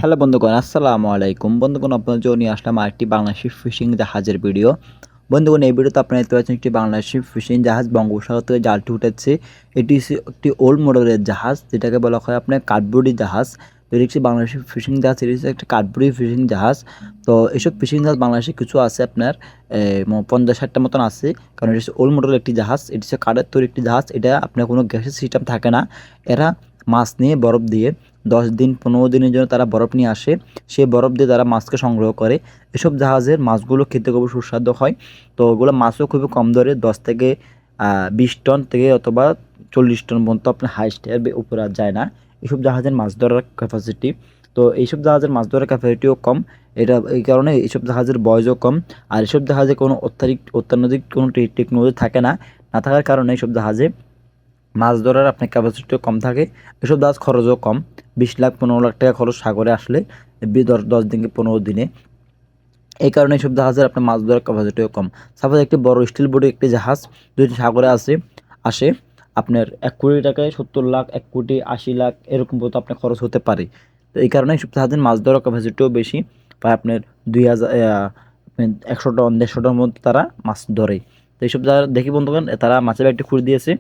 Hello বন্ধুগণ, আসসালামু আলাইকুম। বন্ধুগণ, আপনাদের জন্য নিয়ে আসলাম আরেকটি বাংলাদেশি ফিশিং জাহাজের ভিডিও। বন্ধুগণ, এই ভিডিওতে আপনারা দেখতে পাচ্ছেন একটি বাংলাদেশি ফিশিং জাহাজ বঙ্গোপসাগর থেকে জালটি উঠেছে। এটি একটি ওল্ড মডেলের জাহাজ, যেটাকে বলা হয় আপনার কাঠবুড়ি জাহাজ। তো এটি একটি বাংলাদেশি ফিশিং জাহাজ, এটি হচ্ছে একটা কাঠবুড়ি ফিশিং জাহাজ। তো এসব ফিশিং জাহাজ বাংলাদেশে কিছু আছে আপনার 50-60টা মতন আছে। কারণ এটি হচ্ছে ওল্ড মডেলের একটি জাহাজ, এটি হচ্ছে কাঠের তৈরি একটি জাহাজ। এটা আপনার কোনো গ্যাসের সিস্টেম থাকে না। এরা মাছ নিয়ে বরফ দিয়ে 10 দিন 15 দিনের জন্য তারা বরফ নিয়ে আসে। সেই বরফ দিয়ে তারা মাছকে সংগ্রহ করে। এসব জাহাজের মাছগুলো খেতে খুবই সুস্বাদু হয়। তো ওগুলো মাছও খুবই কম দরে 10 থেকে 20 টন থেকে অথবা 40 টন পর্যন্ত আপনার হাইস্ট এর উপরে আর যায় না এসব জাহাজের মাছ ধরার ক্যাপাসিটি। তো এইসব জাহাজের মাছ ধরার ক্যাপাসিটিও কম। এই কারণে এইসব জাহাজের বয়সও কম। আর এসব জাহাজে কোনো অত্যাধুনিক কোনো টেকনোলজি থাকে না। না থাকার কারণে এইসব জাহাজে মাছ ধরার আপনার ক্যাপাসিটিও কম থাকে। এসব জাহাজ খরচও কম। 20 লাখ 15 লাখ টাকা খরচ সাগরে আসলে 10 দিন 15 দিনে। এই কারণে এইসব জাহাজের আপনার মাছ ধরার ক্যাপাসিটিও কম। সাপোজ একটি বড় স্টিল বোর্ডের একটি জাহাজ যদি সাগরে আসে আপনার 1 কোটি টাকায় 70 লাখ 1 কোটি 80 লাখ এরকম পর্যন্ত আপনার খরচ হতে পারে। তো এই কারণে এইসব জাহাজের মাছ ধরার ক্যাপাসিটিও বেশি। প্রায় আপনার 2000 100 টন 150 টন মধ্যে তারা মাছ ধরে। তো এইসব জাহাজ দেখি বন্ধুগণ, তারা মাছের ব্যাগটি খুলে দিয়েছে।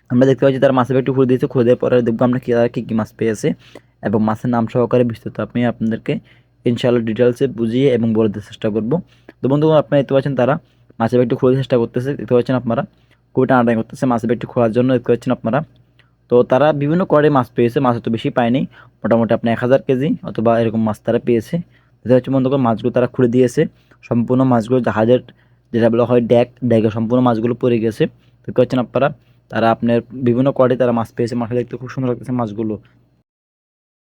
আমরা দেখতে পাচ্ছি তারা মাছের ব্যাগটি খুলে দিয়েছে। খুলে দেওয়ার পরে দেখবো আমরা তারা কী কী মাছ পেয়েছে এবং মাছের নাম সহকারে বিস্তারিত আমি আপনাদেরকে ইনশাআল্লাহ ডিটেলসে বুঝিয়ে এবং বলে দেওয়ার চেষ্টা করব। তো বন্ধুগণ, আপনারা দেখতে পাচ্ছেন তারা মাছের ব্যাগটি খোলার চেষ্টা করতেছে। দেখতে পাচ্ছেন আপনারা খুবই টানাটানি করতেছে মাছের ব্যাগটি খোলার জন্য, দেখতে পাচ্ছেন আপনারা। তো তারা বিভিন্ন কোয়ালিটির মাছ পেয়েছে, মাছ তো বেশি পায়নি। মোটামুটি আপনার 1000 কেজি অথবা এরকম মাছ তারা পেয়েছে। দেখতে পাচ্ছি বন্ধুগণ, মাছগুলো তারা খুলে দিয়েছে। সম্পূর্ণ মাছগুলো জাহাজের যেটা বলা হয় ড্যাগে সম্পূর্ণ মাছগুলো পড়ে গেছে। দেখতে পাচ্ছেন আপনারা তারা আপনার বিভিন্ন কোয়ালিটি তারা মাছ পেয়েছে। মাছটা দেখতে খুব সুন্দর লাগতেছে মাছগুলো।